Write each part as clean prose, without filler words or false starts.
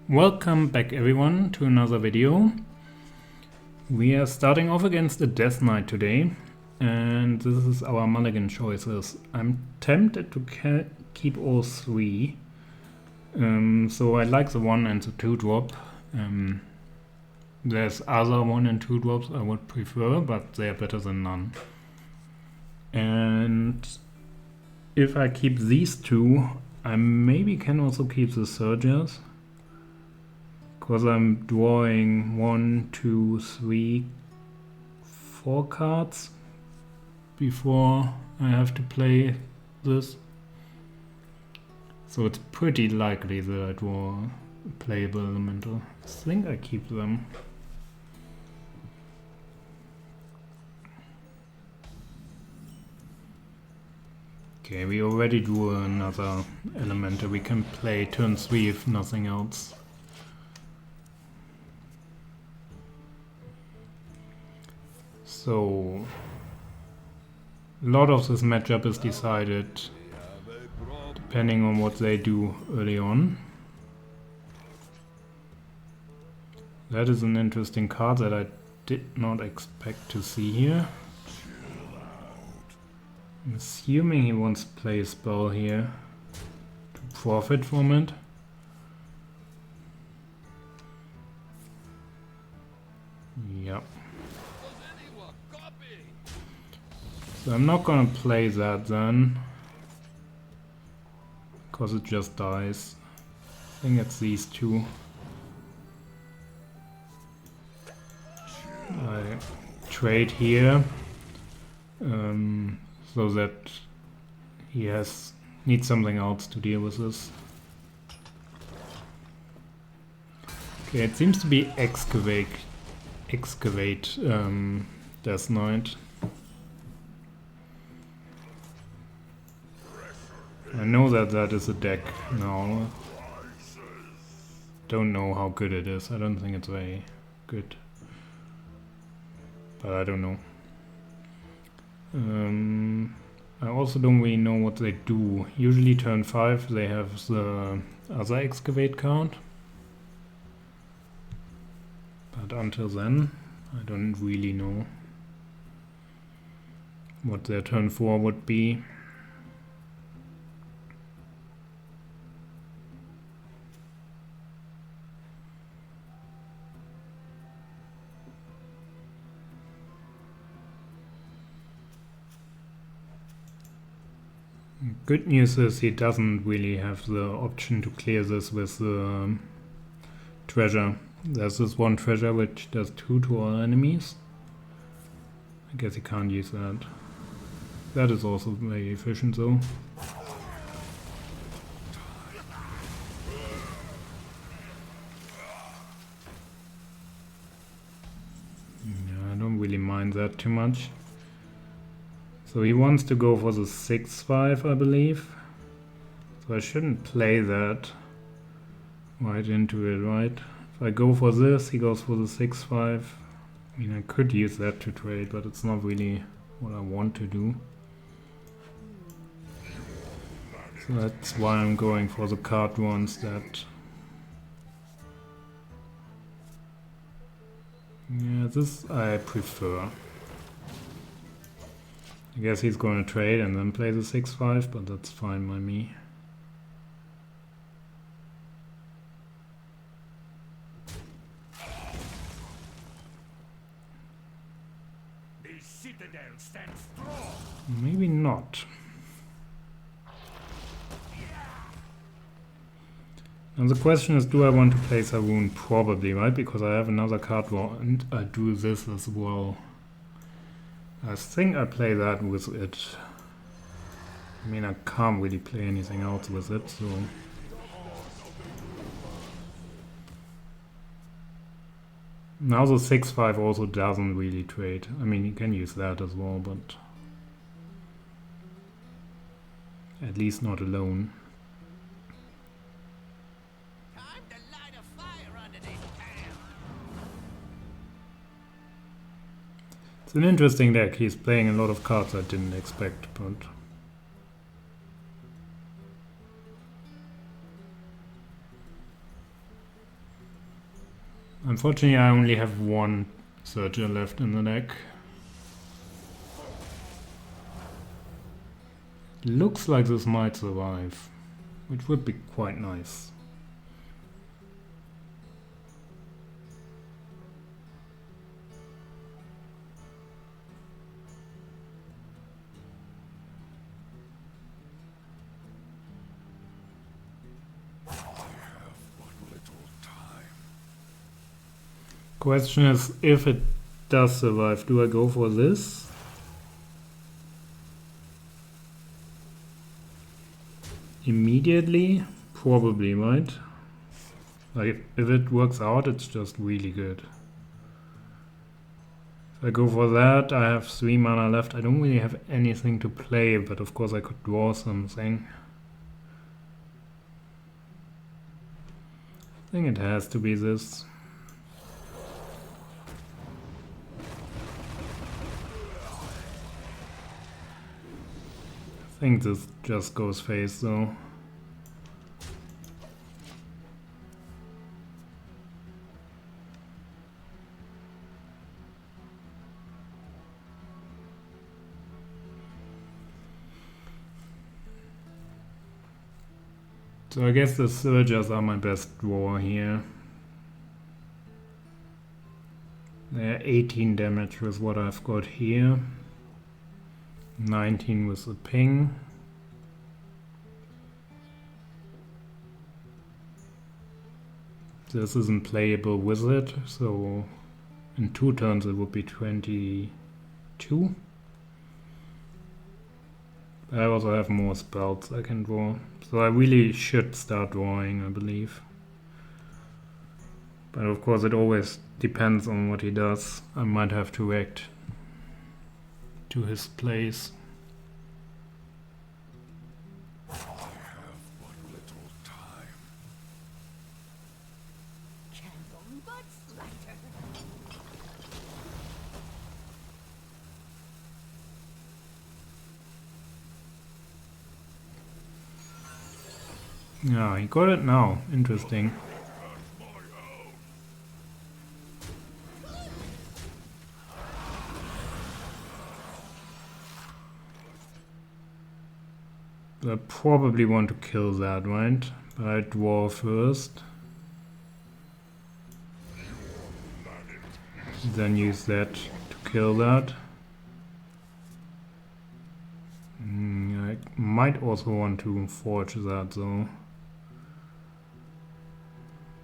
Welcome back everyone to another video. We are starting off against a Death Knight today, and this is our mulligan choices. I'm tempted to keep all three, so I like the 1 and the 2 drop. There's other 1 and 2 drops I would prefer, but they are better than none. And if I keep these two, I maybe can also keep the Surgers. Because I'm drawing 1, 2, 3, 4 cards before I have to play this. So it's pretty likely that I draw a playable elemental. I think I keep them. Okay, we already drew another elemental. We can play turn 3 if nothing else. So, a lot of this matchup is decided depending on what they do early on. That is an interesting card that I did not expect to see here. I'm assuming he wants to play a spell here to profit from it. Yep. So I'm not gonna play that then, because it just dies. I think it's these two. I trade here, so that he needs something else to deal with this. Okay, it seems to be excavate Death Knight. I know that that is a deck now. Don't know how good it is. I don't think it's very good. But I don't know. I also don't really know what they do. Usually turn 5 they have the other excavate card. But until then, I don't really know what their turn 4 would be. Good news is he doesn't really have the option to clear this with the treasure. There's this one treasure which does 2 to all enemies. I guess he can't use that. That is also very efficient though. Yeah, I don't really mind that too much. So he wants to go for the 6-5, I believe. So I shouldn't play that right into it, right? If I go for this, he goes for the 6-5. I mean, I could use that to trade, but it's not really what I want to do. So that's why I'm going for the card draw instead. Yeah, this I prefer. I guess he's going to trade and then play the 6-5, but that's fine by me. The citadel stands strong. Maybe not. And the question is, do I want to play Saruun? Probably, right? Because I have another card draw and I do this as well. I think I play that with it. I mean, I can't really play anything else with it, so... Now the 6-5 also doesn't really trade. I mean, you can use that as well, but... at least not alone. It's an interesting deck. He's playing a lot of cards I didn't expect, but... Unfortunately, I only have one Surger left in the deck. Looks like this might survive, which would be quite nice. Question is, if it does survive, do I go for this? Immediately? Probably, right? Like, if it works out, it's just really good. If I go for that, I have 3 mana left. I don't really have anything to play, but of course I could draw something. I think it has to be this. I think this just goes face though. So I guess the Surgers are my best draw here. They're 18 damage with what I've got here. 19 with the ping. This isn't playable with it, so in 2 turns it would be 22. I also have more spells I can draw, so I really should start drawing, I believe. But of course it always depends on what he does. I might have to react to his plays. I have but little time. Candle but lighter. Yeah, he got it now. Interesting. I probably want to kill that, right? But I draw first. Then use that to kill that. I might also want to forge that though.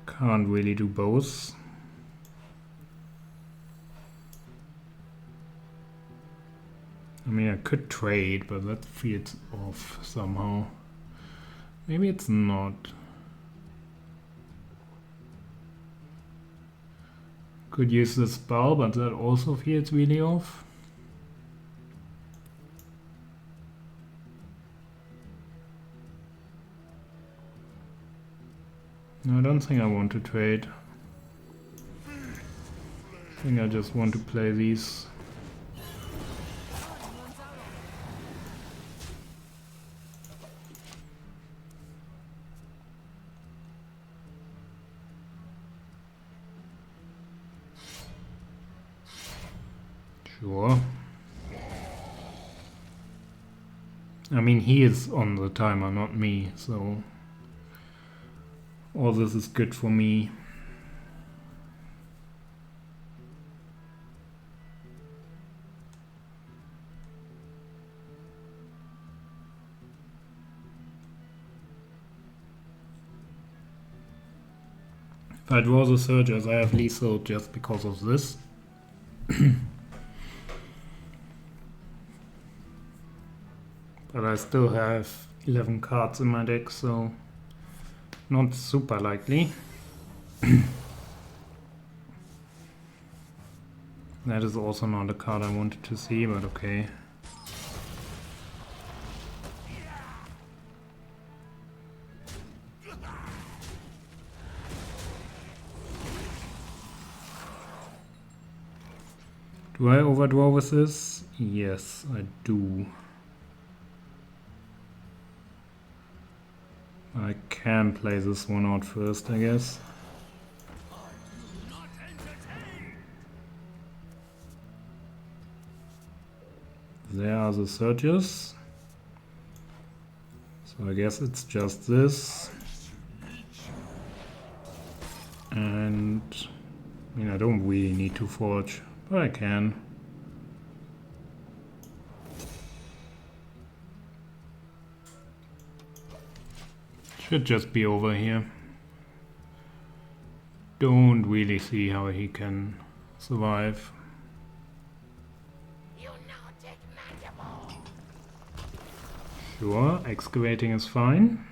Can't really do both. I mean, I could trade, but that feels off somehow. Maybe it's not. Could use the spell, but that also feels really off. No, I don't think I want to trade. I think I just want to play these. Sure. I mean, he is on the timer, not me, so all this is good for me. If I draw the Surgers, I have lethal just because of this. But I still have 11 cards in my deck, so not super likely. That is also not a card I wanted to see, but okay. Do I overdraw with this? Yes, I do. I can play this one out first, I guess. I do not There are the Surgers. So I guess it's just this. And I mean, I don't really need to forge, but I can. Should just be over here. Don't really see how he can survive. Sure, excavating is fine.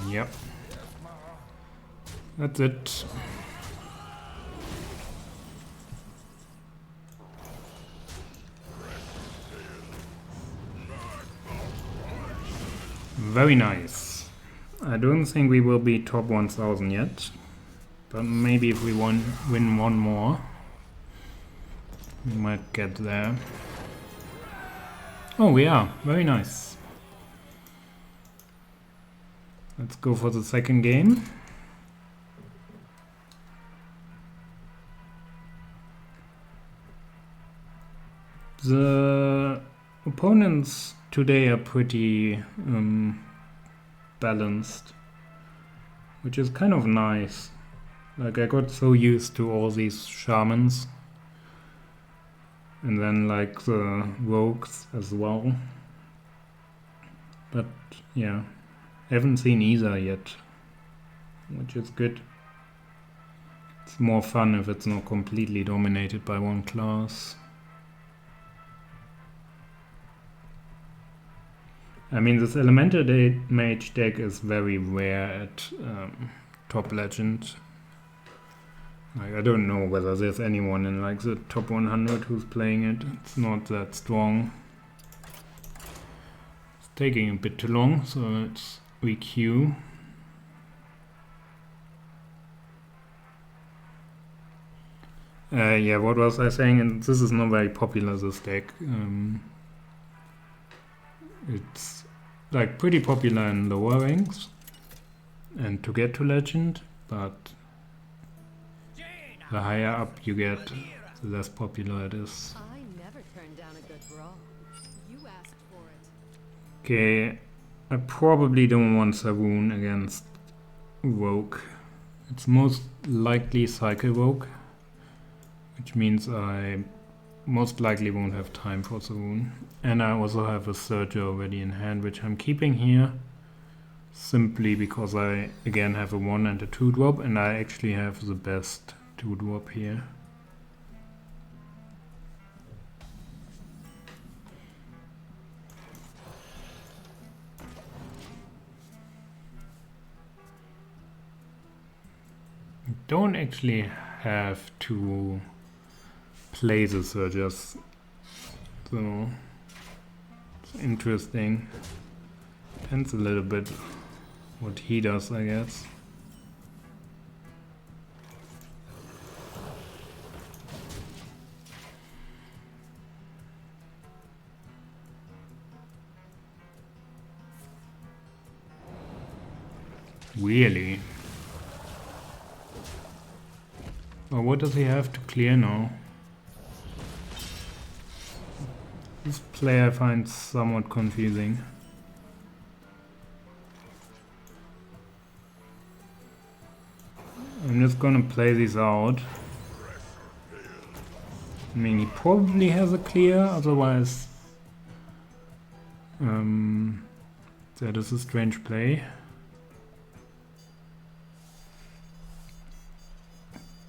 Yep. That's it. Very nice. I don't think we will be top 1000 yet, but maybe if we win one more, we might get there. Oh, we are. Very nice. Let's go for the second game. The opponents today are pretty balanced, which is kind of nice. Like, I got so used to all these shamans and then like the rogues as well, but yeah, I haven't seen either yet, which is good. It's more fun if it's not completely dominated by one class. I mean, this Elemental Mage deck is very rare at top legend. Like, I don't know whether there's anyone in like the top 100 who's playing it. It's not that strong. It's taking a bit too long, so let's requeue. Yeah, what was I saying? And this is not very popular, this deck. It's like pretty popular in lower ranks and to get to legend, but the higher up you get, the less popular it is. I never turned down a good brawl. You asked for it. Okay, I probably don't want Saruun against Rogue. It's most likely Cycle Rogue, which means I most likely won't have time for Saruun. And I also have a Surger already in hand, which I'm keeping here simply because I again have a 1 and a 2 drop, and I actually have the best 2 drop here. You don't actually have to play the Surgers, so it's interesting. Depends a little bit what he does, I guess. Really? Well, what does he have to clear now? This play I find somewhat confusing. I'm just gonna play these out. I mean, he probably has a clear, otherwise that is a strange play.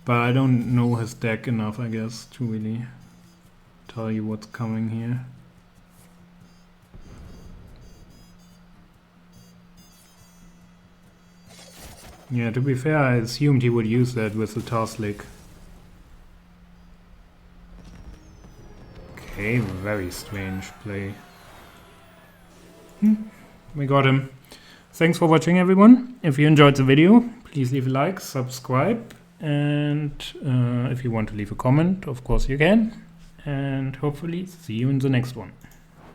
But I don't know his deck enough, I guess, to really tell you what's coming here. Yeah, to be fair, I assumed he would use that with the Tarslick. Okay, very strange play. We got him. Thanks for watching, everyone. If you enjoyed the video, please leave a like, subscribe, and if you want to leave a comment, of course you can. And hopefully see you in the next one.